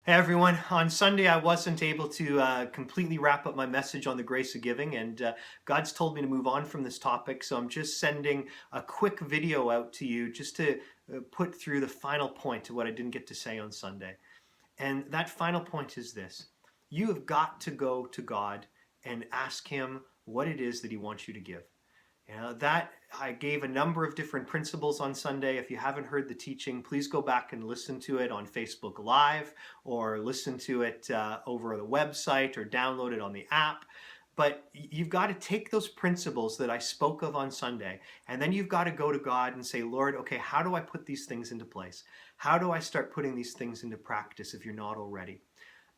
Hey everyone, on Sunday I wasn't able to completely wrap up my message on the grace of giving, and God's told me to move on from this topic, so I'm just sending a quick video out to you just to put through the final point of what I didn't get to say on Sunday. And that final point is this: you have got to go to God and ask Him what it is that He wants you to give. That I gave a number of different principles on Sunday. If you haven't heard the teaching, please go back and listen to it on Facebook Live or listen to it over the website or download it on the app. But you've got to take those principles that I spoke of on Sunday, and then you've got to go to God and say, Lord, okay, how do I put these things into place? How do I start putting these things into practice if you're not already?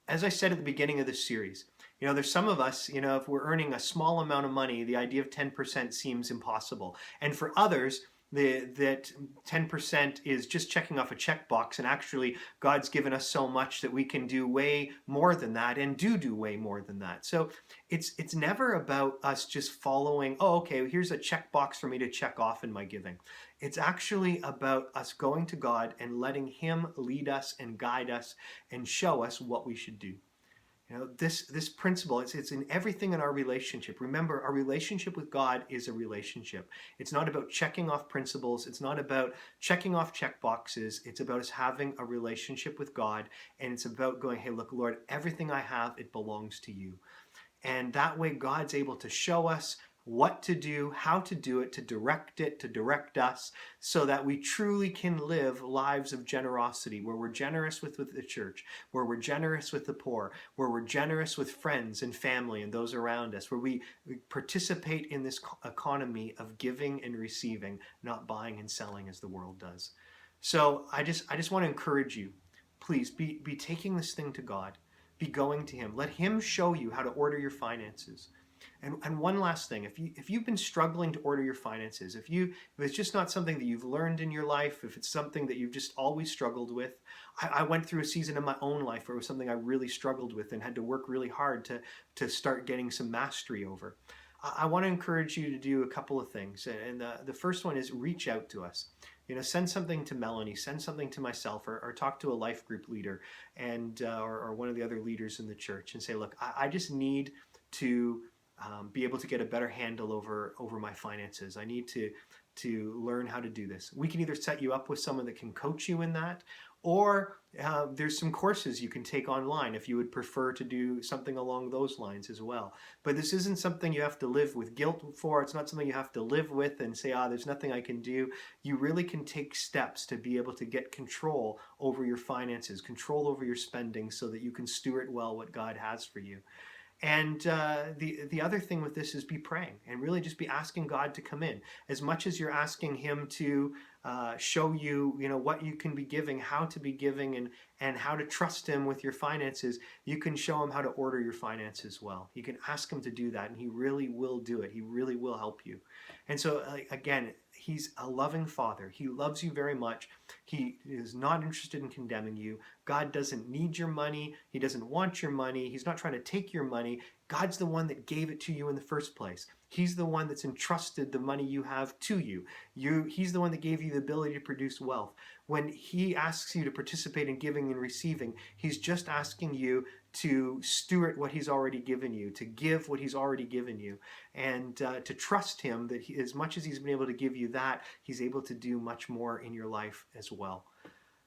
As I said at the beginning of this series, there's some of us, if we're earning a small amount of money, the idea of 10% seems impossible. And for others, that 10% is just checking off a checkbox, and actually God's given us so much that we can do way more than that and do way more than that. So it's never about us just following, oh, okay, here's a checkbox for me to check off in my giving. It's actually about us going to God and letting Him lead us and guide us and show us what we should do. This principle, it's in everything in our relationship. Remember, our relationship with God is a relationship. It's not about checking off principles. It's not about checking off check boxes. It's about us having a relationship with God, and it's about going, hey, look, Lord, everything I have, it belongs to you. And that way God's able to show us what to do, how to do it, to direct us, so that we truly can live lives of generosity, where we're generous with the church, where we're generous with the poor, where we're generous with friends and family and those around us, where we participate in this economy of giving and receiving, not buying and selling as the world does. So I just want to encourage you, please be taking this thing to God. Be going to Him. Let Him show you how to order your finances. And one last thing, if you've been struggling to order your finances, if it's just not something that you've learned in your life, if it's something that you've just always struggled with, I went through a season in my own life where it was something I really struggled with and had to work really hard to start getting some mastery over. I want to encourage you to do a couple of things. And the first one is reach out to us. Send something to Melanie, send something to myself, or talk to a life group leader and or one of the other leaders in the church and say, look, I just need to be able to get a better handle over my finances. I need to learn how to do this. We can either set you up with someone that can coach you in that, or there's some courses you can take online if you would prefer to do something along those lines as well. But this isn't something you have to live with guilt for. It's not something you have to live with and say, there's nothing I can do. You really can take steps to be able to get control over your finances, control over your spending, so that you can steward well what God has for you. And the other thing with this is be praying and really just be asking God to come in. As much as you're asking Him to show you, what you can be giving, how to be giving, and how to trust Him with your finances, you can show Him how to order your finances well. You can ask Him to do that, and He really will do it. He really will help you. And so, again, He's a loving Father. He loves you very much. He is not interested in condemning you. God doesn't need your money. He doesn't want your money. He's not trying to take your money. God's the one that gave it to you in the first place. He's the one that's entrusted the money you have to you. He's the one that gave you the ability to produce wealth. When He asks you to participate in giving and receiving, He's just asking you to steward what He's already given you, to give what He's already given you, and to trust Him that as much as He's been able to give you that, He's able to do much more in your life as well.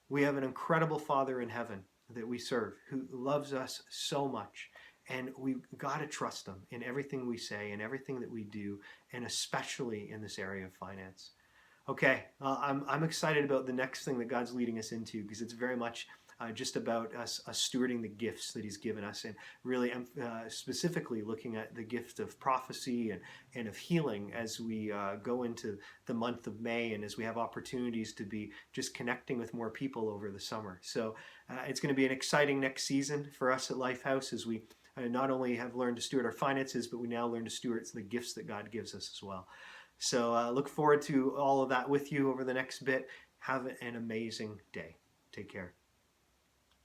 We have an incredible Father in heaven that we serve, who loves us so much. And we got to trust Him in everything we say and everything that we do, and especially in this area of finance. Okay, I'm excited about the next thing that God's leading us into, because it's very much just about us stewarding the gifts that He's given us, and really specifically looking at the gift of prophecy and of healing as we go into the month of May, and as we have opportunities to be just connecting with more people over the summer. So it's going to be an exciting next season for us at LifeHouse, as we not only have learned to steward our finances, but we now learn to steward the gifts that God gives us as well. So look forward to all of that with you over the next bit. Have an amazing day. Take care.